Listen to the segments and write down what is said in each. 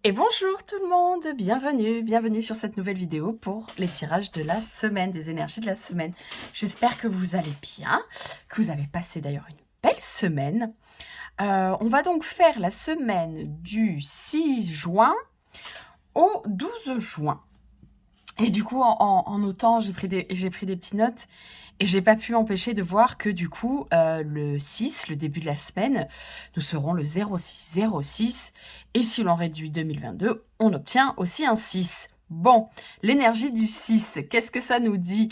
Et bonjour tout le monde, bienvenue sur cette nouvelle vidéo pour les tirages de la semaine, des énergies de la semaine. J'espère que vous allez bien, que vous avez passé d'ailleurs une belle semaine. On va donc faire la semaine du 6 juin au 12 juin. Et du coup, en notant, j'ai pris des petites notes et j'ai pas pu m'empêcher de voir que du coup, le 6, le début de la semaine, nous serons le 0606. Et si l'on réduit 2022, on obtient aussi un 6. Bon, l'énergie du 6, qu'est-ce que ça nous dit?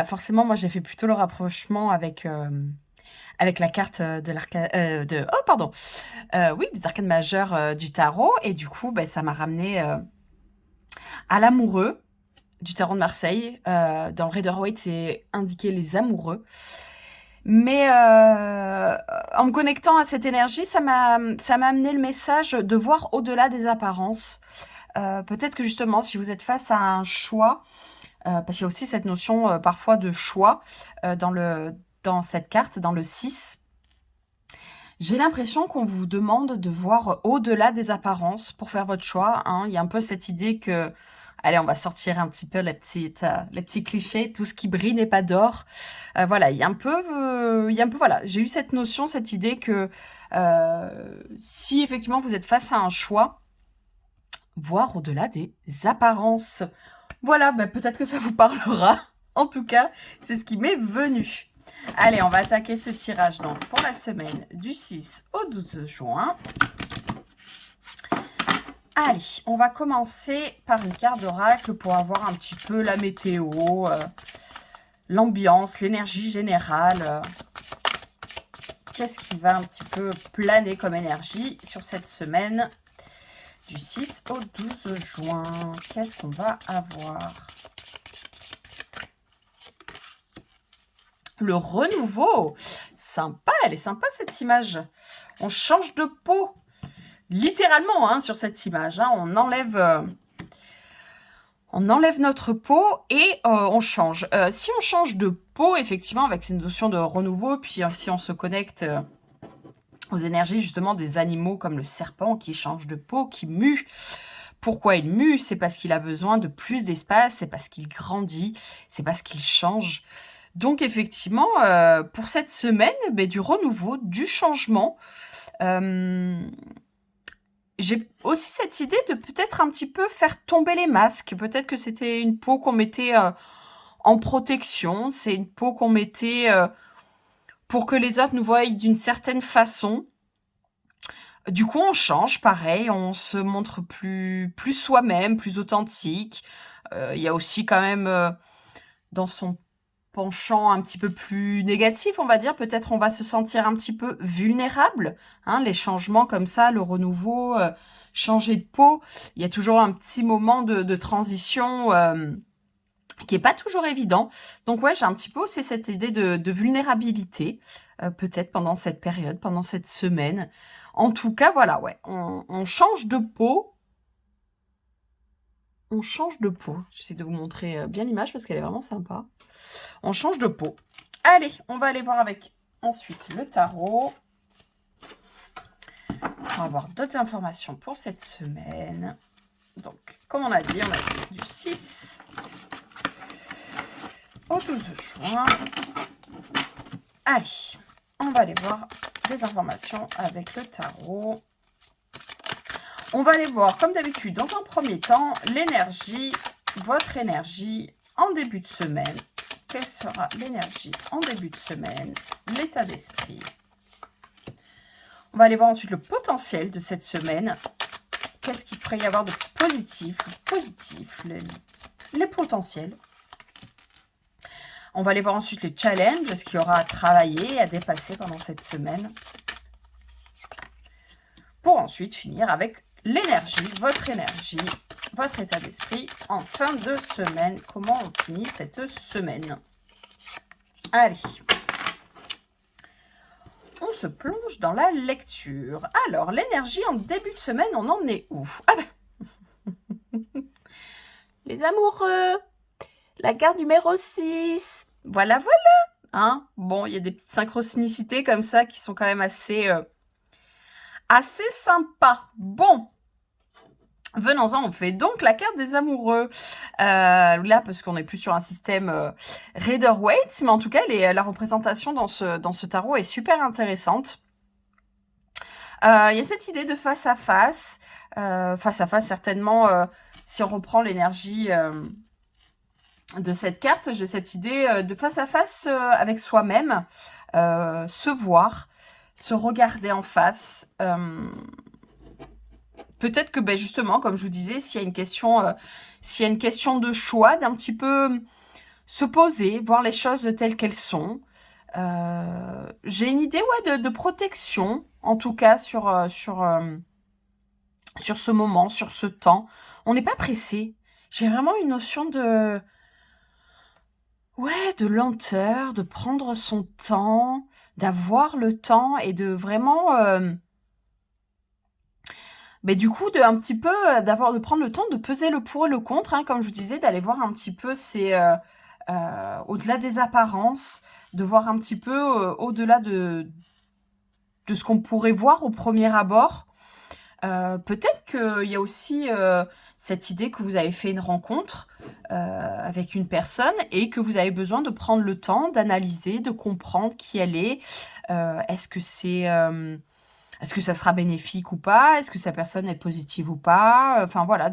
Forcément, moi, j'ai fait plutôt le rapprochement avec la carte de l'arcade... oui, des arcanes majeures du tarot. Et du coup, ça m'a ramené à l'amoureux du tarot de Marseille. Dans le Rider-Waite, c'est indiqué les amoureux. Mais en me connectant à cette énergie, ça m'a amené le message de voir au-delà des apparences. Peut-être que justement, si vous êtes face à un choix, parce qu'il y a aussi cette notion parfois de choix dans cette carte, dans le 6, j'ai l'impression qu'on vous demande de voir au-delà des apparences pour faire votre choix. Hein. Il y a un peu cette idée que, allez, on va sortir un petit peu les petits clichés, tout ce qui brille n'est pas d'or. Voilà, il y a un peu, voilà, j'ai eu cette notion, cette idée que si effectivement vous êtes face à un choix, voir au-delà des apparences. Voilà, peut-être que ça vous parlera. En tout cas, c'est ce qui m'est venu. Allez, on va attaquer ce tirage donc pour la semaine du 6 au 12 juin. Allez, on va commencer par une carte d'oracle pour avoir un petit peu la météo, l'ambiance, l'énergie générale. Qu'est-ce qui va un petit peu planer comme énergie sur cette semaine du 6 au 12 juin? Qu'est-ce qu'on va avoir? Le renouveau. Sympa, elle est sympa cette image. On change de peau. Littéralement, hein, sur cette image. Hein, on enlève notre peau et on change. Si on change de peau, effectivement, avec cette notion de renouveau, puis si on se connecte aux énergies justement des animaux comme le serpent qui change de peau, qui mue. Pourquoi il mue? C'est parce qu'il a besoin de plus d'espace, c'est parce qu'il grandit, c'est parce qu'il change. Donc effectivement, pour cette semaine, du renouveau, du changement, j'ai aussi cette idée de peut-être un petit peu faire tomber les masques. Peut-être que c'était une peau qu'on mettait en protection, c'est une peau qu'on mettait pour que les autres nous voient d'une certaine façon. Du coup, on change, pareil, on se montre plus soi-même, plus authentique. Il y a aussi quand même dans son penchant un petit peu plus négatif, on va dire. Peut-être on va se sentir un petit peu vulnérable. Hein, les changements comme ça, le renouveau, changer de peau. Il y a toujours un petit moment de transition qui est pas toujours évident. Donc ouais, j'ai un petit peu aussi cette idée de vulnérabilité, peut-être pendant cette période, pendant cette semaine. En tout cas, voilà, ouais, on change de peau. On change de peau. J'essaie de vous montrer bien l'image parce qu'elle est vraiment sympa. On change de peau. Allez, on va aller voir avec ensuite le tarot. On va avoir d'autres informations pour cette semaine. Donc, comme on a dit du 6 au 12 juin. Allez, on va aller voir des informations avec le tarot. On va aller voir, comme d'habitude, dans un premier temps, l'énergie, votre énergie en début de semaine. Quelle sera l'énergie en début de semaine, l'état d'esprit? On va aller voir ensuite le potentiel de cette semaine. Qu'est-ce qu'il pourrait y avoir de positif, les potentiels. On va aller voir ensuite les challenges, ce qu'il y aura à travailler, à dépasser pendant cette semaine. Pour ensuite finir avec l'énergie, votre état d'esprit en fin de semaine. Comment on finit cette semaine? Allez, on se plonge dans la lecture. Alors, l'énergie en début de semaine, on en est où? Les amoureux, la carte numéro 6. Voilà, voilà. Hein, bon, il y a des petites synchronicités comme ça qui sont quand même assez sympas. Bon, Venons-en, on fait donc la carte des amoureux. Là, parce qu'on n'est plus sur un système Rider-Waite, mais en tout cas, la représentation dans ce tarot est super intéressante. Il y a cette idée de face à face certainement, si on reprend l'énergie de cette carte, j'ai cette idée de face à face avec soi-même, se voir, se regarder en face. Peut-être que justement, comme je vous disais, s'il y a une question de choix, d'un petit peu se poser, voir les choses telles qu'elles sont. J'ai une idée de protection, en tout cas sur ce moment, sur ce temps. On n'est pas pressé. J'ai vraiment une notion de lenteur, de prendre son temps, d'avoir le temps et de vraiment du coup, de prendre le temps de peser le pour et le contre, hein, comme je vous disais, d'aller voir un petit peu au-delà des apparences, de voir un petit peu au-delà de ce qu'on pourrait voir au premier abord. Peut-être qu'il y a aussi cette idée que vous avez fait une rencontre avec une personne et que vous avez besoin de prendre le temps d'analyser, de comprendre qui elle est. Est-ce que ça sera bénéfique ou pas? Est-ce que sa personne est positive ou pas? Enfin voilà,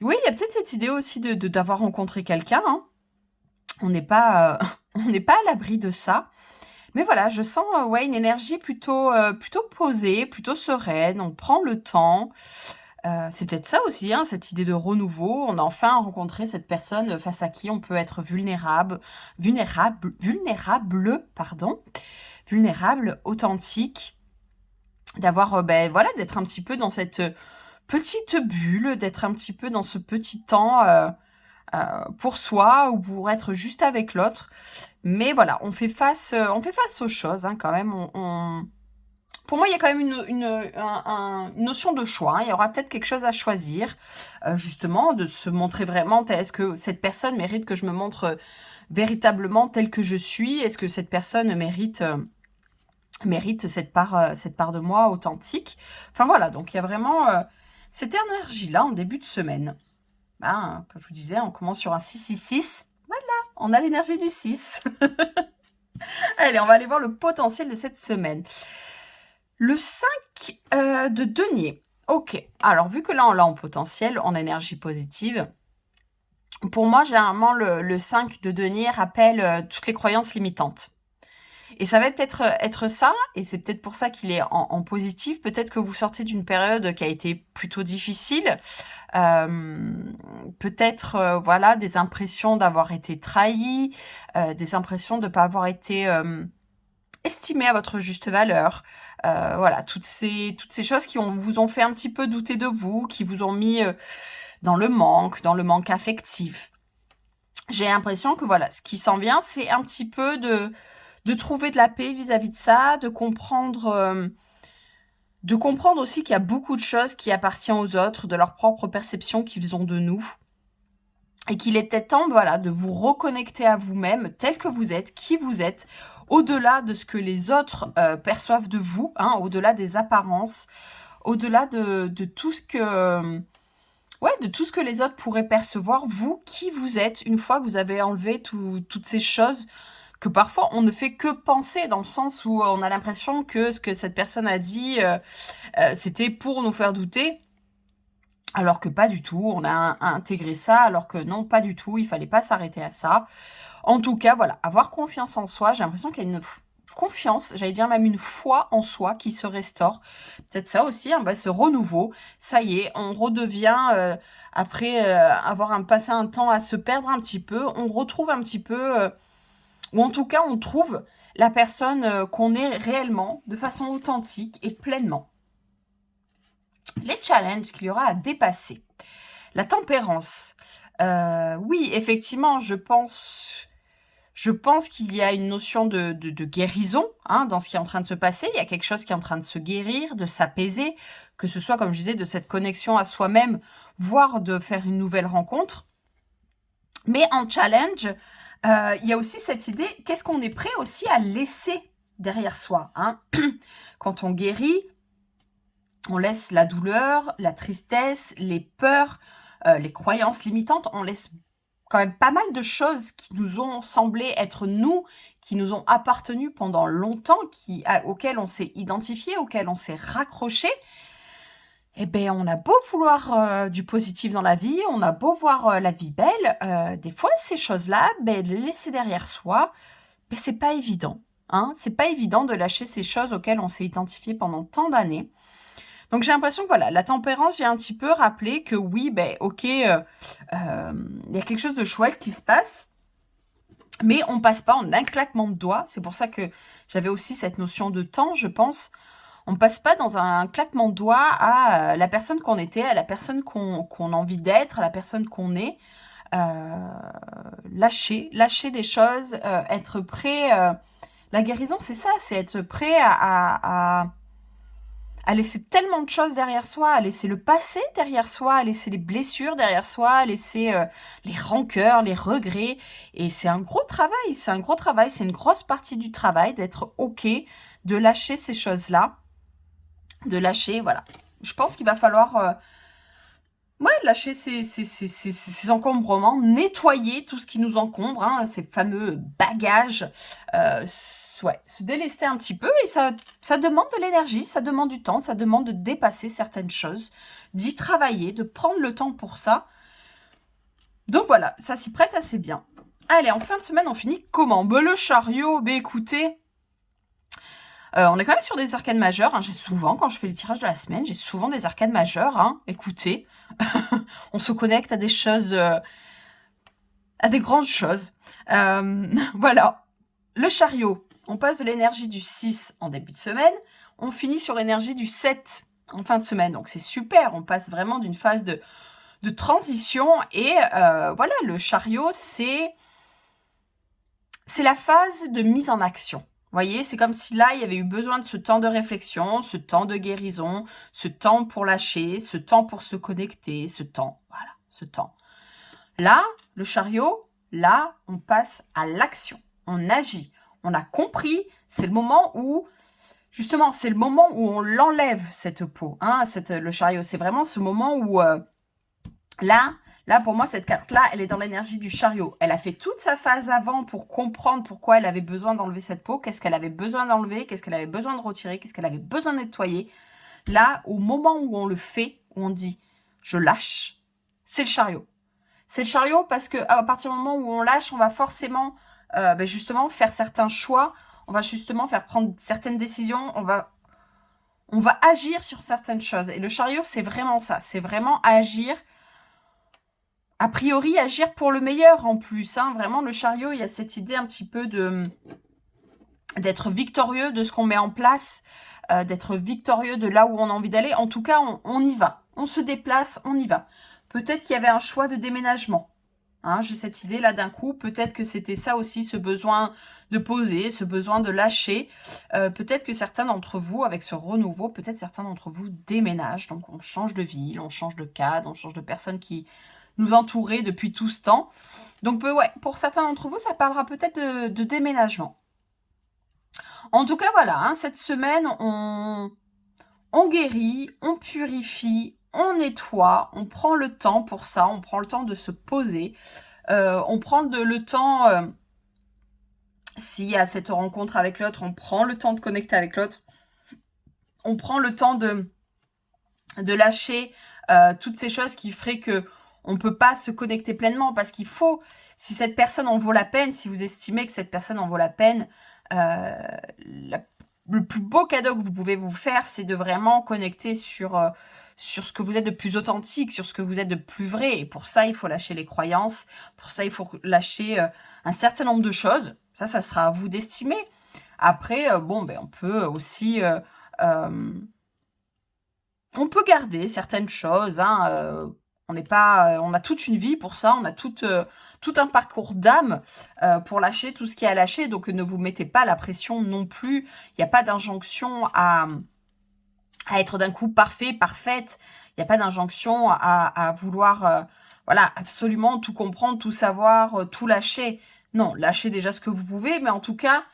oui, il y a peut-être cette idée aussi d'avoir rencontré quelqu'un, hein. On n'est pas, on n'est pas à l'abri de ça. Mais voilà, je sens une énergie plutôt posée, plutôt sereine. On prend le temps. C'est peut-être ça aussi, hein, cette idée de renouveau. On a enfin rencontré cette personne face à qui on peut être vulnérable, authentique. D'avoir, d'être un petit peu dans cette petite bulle, d'être un petit peu dans ce petit temps pour soi ou pour être juste avec l'autre. Mais voilà, on fait face aux choses hein, quand même. Pour moi, il y a quand même une notion de choix. Hein. Il y aura peut-être quelque chose à choisir, justement, de se montrer vraiment. Est-ce que cette personne mérite que je me montre véritablement telle que je suis? Est-ce que cette personne mérite cette part de moi authentique. Enfin voilà, donc il y a vraiment cette énergie-là en début de semaine. Comme je vous disais, on commence sur un 6-6-6. Voilà, on a l'énergie du 6. Allez, on va aller voir le potentiel de cette semaine. Le 5 de denier. Ok, alors vu que là, on l'a en potentiel, en énergie positive, pour moi, généralement, le 5 de denier rappelle toutes les croyances limitantes. Et ça va peut-être être ça, et c'est peut-être pour ça qu'il est en positif. Peut-être que vous sortez d'une période qui a été plutôt difficile. Peut-être, des impressions d'avoir été trahi, des impressions de ne pas avoir été estimé à votre juste valeur. Toutes ces choses qui vous ont fait un petit peu douter de vous, qui vous ont mis dans le manque affectif. J'ai l'impression que ce qui s'en vient, c'est un petit peu de trouver de la paix vis-à-vis de ça, de comprendre aussi qu'il y a beaucoup de choses qui appartiennent aux autres, de leur propre perception qu'ils ont de nous. Et qu'il est peut-être temps de vous reconnecter à vous-même, tel que vous êtes, qui vous êtes, au-delà de ce que les autres perçoivent de vous, hein, au-delà des apparences, au-delà de tout ce que... de tout ce que les autres pourraient percevoir, vous, qui vous êtes, une fois que vous avez enlevé toutes ces choses que parfois on ne fait que penser, dans le sens où on a l'impression que ce que cette personne a dit, c'était pour nous faire douter, alors que pas du tout, on a intégré ça, alors que non, pas du tout, il fallait pas s'arrêter à ça. En tout cas, avoir confiance en soi, j'ai l'impression qu'il y a une confiance, j'allais dire même une foi en soi qui se restaure. Peut-être ça aussi, hein, ce renouveau, ça y est, on redevient, après avoir passé un temps à se perdre un petit peu, on retrouve un petit peu... ou en tout cas, on trouve la personne qu'on est réellement, de façon authentique et pleinement. Les challenges qu'il y aura à dépasser. La tempérance. Oui, effectivement, je pense qu'il y a une notion de guérison hein, dans ce qui est en train de se passer. Il y a quelque chose qui est en train de se guérir, de s'apaiser, que ce soit, comme je disais, de cette connexion à soi-même, voire de faire une nouvelle rencontre. Mais en challenge... il y a aussi cette idée, qu'est-ce qu'on est prêt aussi à laisser derrière soi hein. Quand on guérit, On laisse la douleur, la tristesse, les peurs, les croyances limitantes. On laisse quand même pas mal de choses qui nous ont semblé être nous, qui nous ont appartenu pendant longtemps, auxquelles on s'est identifié, auxquelles on s'est raccroché. Eh bien, on a beau vouloir du positif dans la vie, on a beau voir la vie belle, des fois, ces choses-là, les laisser derrière soi, c'est pas évident. Hein. C'est pas évident de lâcher ces choses auxquelles on s'est identifié pendant tant d'années. Donc, j'ai l'impression que voilà, la tempérance vient un petit peu rappeler que oui, ok, il y a quelque chose de chouette qui se passe, mais on passe pas en un claquement de doigts. C'est pour ça que j'avais aussi cette notion de temps, je pense. On passe pas dans un claquement de doigts à la personne qu'on était, à la personne qu'on a envie d'être, à la personne qu'on est. Lâcher des choses, être prêt. La guérison, c'est ça, c'est être prêt à laisser tellement de choses derrière soi, à laisser le passé derrière soi, à laisser les blessures derrière soi, à laisser les rancœurs, les regrets. Et c'est un gros travail, c'est une grosse partie du travail d'être OK, de lâcher ces choses-là. De lâcher, voilà. Je pense qu'il va falloir lâcher ces encombrements, nettoyer tout ce qui nous encombre, hein, ces fameux bagages, se délester un petit peu, et ça demande de l'énergie, ça demande du temps, ça demande de dépasser certaines choses, d'y travailler, de prendre le temps pour ça. Donc voilà, ça s'y prête assez bien. Allez, en fin de semaine, on finit comment? Le chariot, écoutez... on est quand même sur des arcades majeures. Hein. J'ai souvent, quand je fais les tirages de la semaine, j'ai souvent des arcades majeures. Hein. Écoutez, on se connecte à des choses, à des grandes choses. Voilà. Le chariot, on passe de l'énergie du 6 en début de semaine. On finit sur l'énergie du 7 en fin de semaine. Donc c'est super. On passe vraiment d'une phase de transition. Et voilà, le chariot, c'est la phase de mise en action. Vous voyez, c'est comme si là, il y avait eu besoin de ce temps de réflexion, ce temps de guérison, ce temps pour lâcher, ce temps pour se connecter, ce temps. Voilà, ce temps. Là, le chariot, là, on passe à l'action. On agit. On a compris, c'est le moment où, justement, c'est le moment où on l'enlève, cette peau. Hein, le chariot, c'est vraiment ce moment où, Là, pour moi, cette carte-là, elle est dans l'énergie du chariot. Elle a fait toute sa phase avant pour comprendre pourquoi elle avait besoin d'enlever cette peau, qu'est-ce qu'elle avait besoin d'enlever, qu'est-ce qu'elle avait besoin de retirer, qu'est-ce qu'elle avait besoin de nettoyer. Là, au moment où on le fait, où on dit « je lâche », c'est le chariot. C'est le chariot parce qu'à partir du moment où on lâche, on va forcément, justement, faire certains choix. On va justement faire prendre certaines décisions. On va agir sur certaines choses. Et le chariot, c'est vraiment ça. C'est vraiment agir... A priori, agir pour le meilleur en plus. Hein. Vraiment, le chariot, il y a cette idée un petit peu d'être victorieux de ce qu'on met en place, d'être victorieux de là où on a envie d'aller. En tout cas, on y va. On se déplace, on y va. Peut-être qu'il y avait un choix de déménagement. Hein, j'ai cette idée-là d'un coup. Peut-être que c'était ça aussi, ce besoin de poser, ce besoin de lâcher. Peut-être que certains d'entre vous, avec ce renouveau, peut-être certains d'entre vous déménagent. Donc, on change de ville, on change de cadre, on change de personne qui... nous entourer depuis tout ce temps. Donc, pour certains d'entre vous, ça parlera peut-être de déménagement. En tout cas, voilà, hein, cette semaine, on guérit, on purifie, on nettoie, on prend le temps pour ça, on prend le temps de se poser, on prend le temps, s'il y a cette rencontre avec l'autre, on prend le temps de connecter avec l'autre, on prend le temps de lâcher toutes ces choses qui feraient que on ne peut pas se connecter pleinement parce qu'il faut, si cette personne en vaut la peine, si vous estimez que cette personne en vaut la peine, le plus beau cadeau que vous pouvez vous faire, c'est de vraiment connecter sur ce que vous êtes de plus authentique, sur ce que vous êtes de plus vrai. Et pour ça, il faut lâcher les croyances. Pour ça, il faut lâcher un certain nombre de choses. Ça sera à vous d'estimer. Après, on peut aussi... on peut garder certaines choses, hein, on a toute une vie pour ça, on a tout un parcours d'âme pour lâcher tout ce qui est à lâcher. Donc, ne vous mettez pas la pression non plus. Il n'y a pas d'injonction à être d'un coup parfait, parfaite. Il n'y a pas d'injonction à vouloir absolument tout comprendre, tout savoir, tout lâcher. Non, lâchez déjà ce que vous pouvez, mais en tout cas,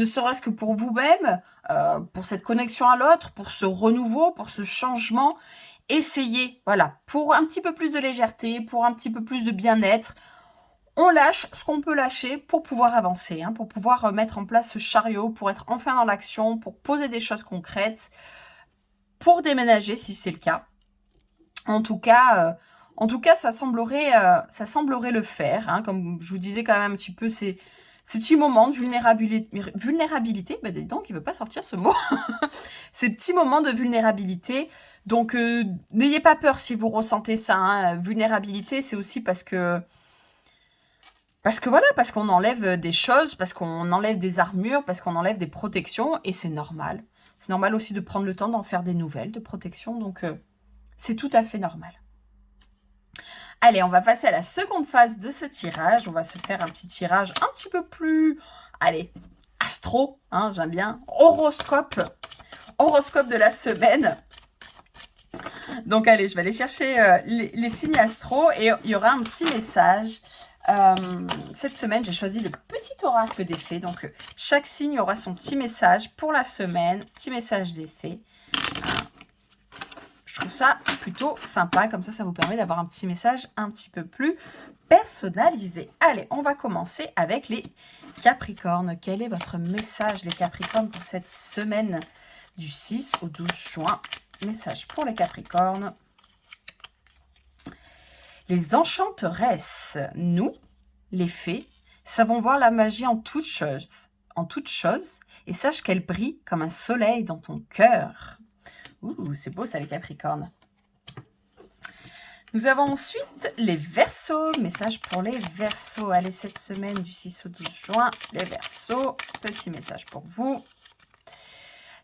ne serait-ce que pour vous-même, pour cette connexion à l'autre, pour ce renouveau, pour ce changement. Essayez, voilà, pour un petit peu plus de légèreté, pour un petit peu plus de bien-être. On lâche ce qu'on peut lâcher pour pouvoir avancer, hein, pour pouvoir mettre en place ce chariot, pour être enfin dans l'action, pour poser des choses concrètes, pour déménager si c'est le cas. En tout cas, ça semblerait le faire, hein, comme je vous disais quand même un petit peu, ces petits moments de vulnérabilité, bah dis donc, il ne veut pas sortir ce mot, ces petits moments de vulnérabilité. Donc, n'ayez pas peur si vous ressentez ça, hein. Vulnérabilité, c'est aussi parce que voilà, parce qu'on enlève des choses, parce qu'on enlève des armures, parce qu'on enlève des protections, et c'est normal. C'est normal aussi de prendre le temps d'en faire des nouvelles de protection, donc c'est tout à fait normal. Allez, on va passer à la seconde phase de ce tirage. On va se faire un petit tirage un petit peu plus, allez, astro, hein, j'aime bien, horoscope de la semaine. Donc allez, je vais aller chercher les signes astro et il y aura un petit message. Cette semaine, j'ai choisi le petit oracle des fées. Donc, chaque signe aura son petit message pour la semaine. Petit message des fées. Je trouve ça plutôt sympa. Comme ça vous permet d'avoir un petit message un petit peu plus personnalisé. Allez, on va commencer avec les Capricornes. Quel est votre message, les Capricornes, pour cette semaine du 6 au 12 juin? Message pour les Capricornes. Les enchanteresses, nous, les fées, savons voir la magie en toutes choses, et sache qu'elle brille comme un soleil dans ton cœur. Ouh, c'est beau ça, les Capricornes. Nous avons ensuite les Verseaux. Message pour les Verseaux. Allez, cette semaine du 6 au 12 juin, les Verseaux, petit message pour vous.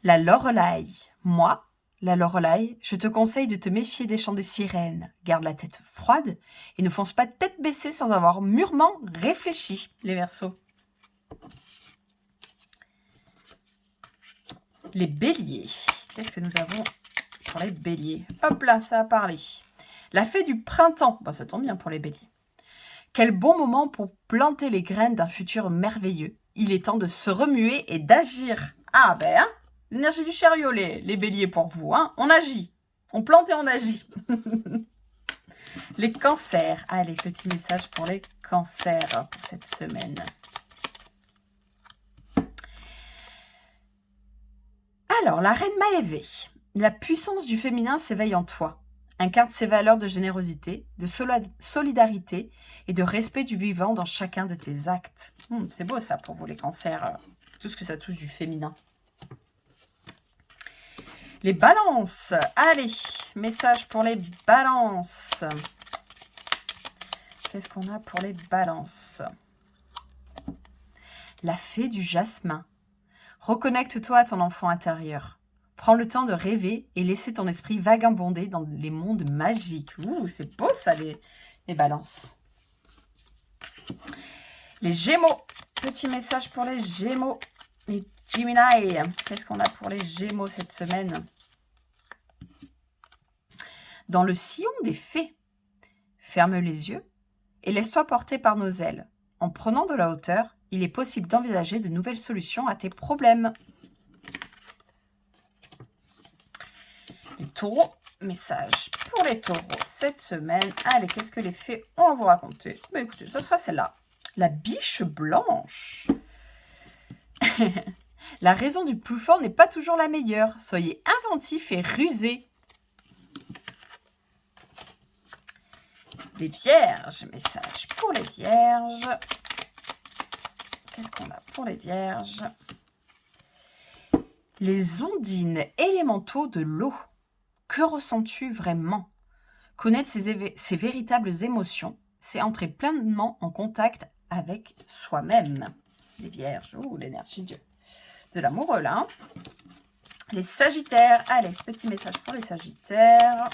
La Lorelai, moi, la Lorelai, je te conseille de te méfier des chants des sirènes. Garde la tête froide et ne fonce pas tête baissée sans avoir mûrement réfléchi, les Verseaux. Les Béliers. Qu'est-ce que nous avons pour les Béliers? Hop là, ça a parlé. La fée du printemps. Bon, ça tombe bien pour les Béliers. Quel bon moment pour planter les graines d'un futur merveilleux. Il est temps de se remuer et d'agir. Ah ben, hein, l'énergie du chariot, les Béliers pour vous. Hein. On agit. On plante et on agit. Les cancers. Allez, petit message pour les cancers pour cette semaine. Alors, la reine Maévé. La puissance du féminin s'éveille en toi. Incarne ses valeurs de générosité, de solidarité et de respect du vivant dans chacun de tes actes. C'est beau ça pour vous les cancers, tout ce que ça touche du féminin. Les balances. Allez, message pour les balances. Qu'est-ce qu'on a pour les balances? La fée du jasmin. Reconnecte-toi à ton enfant intérieur. Prends le temps de rêver et laisser ton esprit vagabonder dans les mondes magiques. Ouh, c'est beau ça, les balances. Les Gémeaux. Petit message pour les Gémeaux. Les Gemini. Qu'est-ce qu'on a pour les Gémeaux cette semaine? Dans le sillon des fées, ferme les yeux et laisse-toi porter par nos ailes. En prenant de la hauteur, il est possible d'envisager de nouvelles solutions à tes problèmes. Les taureaux, message pour les taureaux cette semaine. Allez, qu'est-ce que les fées ont à vous raconter? Bah, écoutez, ce sera celle-là. La biche blanche. La raison du plus fort n'est pas toujours la meilleure. Soyez inventifs et rusés. Les vierges, message pour les vierges. Qu'est-ce qu'on a pour les vierges? Les ondines élémentaux de l'eau. Que ressens-tu vraiment? Connaître ses véritables émotions, c'est entrer pleinement en contact avec soi-même. Les vierges, l'énergie de l'amoureux là. Hein. Les sagittaires, allez, petit message pour les sagittaires.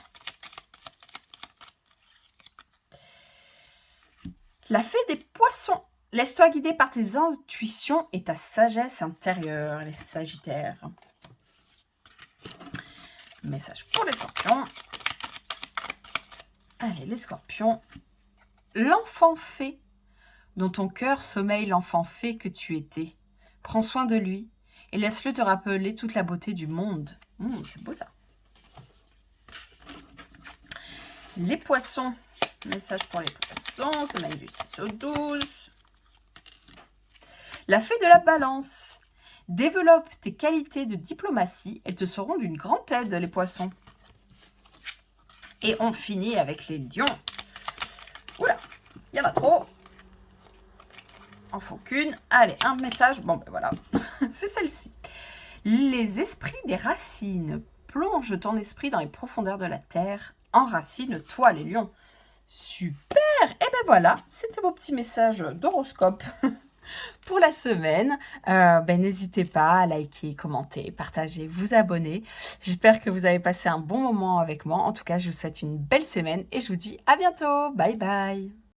La fée des poissons. Laisse-toi guider par tes intuitions et ta sagesse intérieure, les sagittaires. Message pour les scorpions. Allez, les scorpions. L'enfant fée. Dans ton cœur sommeille l'enfant fée que tu étais. Prends soin de lui et laisse-le te rappeler toute la beauté du monde. C'est beau ça. Les poissons. Message pour les poissons. Semaine du 6 au 12. La fée de la balance. Développe tes qualités de diplomatie. Elles te seront d'une grande aide, les poissons. Et on finit avec les lions. Oula, il y en a trop. En faut qu'une. Allez, un message. Bon, ben voilà. C'est celle-ci. Les esprits des racines. Plonge ton esprit dans les profondeurs de la terre. Enracine-toi, les lions. Super. Et ben voilà, c'était vos petits messages d'horoscope pour la semaine. N'hésitez pas à liker, commenter, partager, vous abonner. J'espère que vous avez passé un bon moment avec moi. En tout cas, je vous souhaite une belle semaine et je vous dis à bientôt. Bye bye.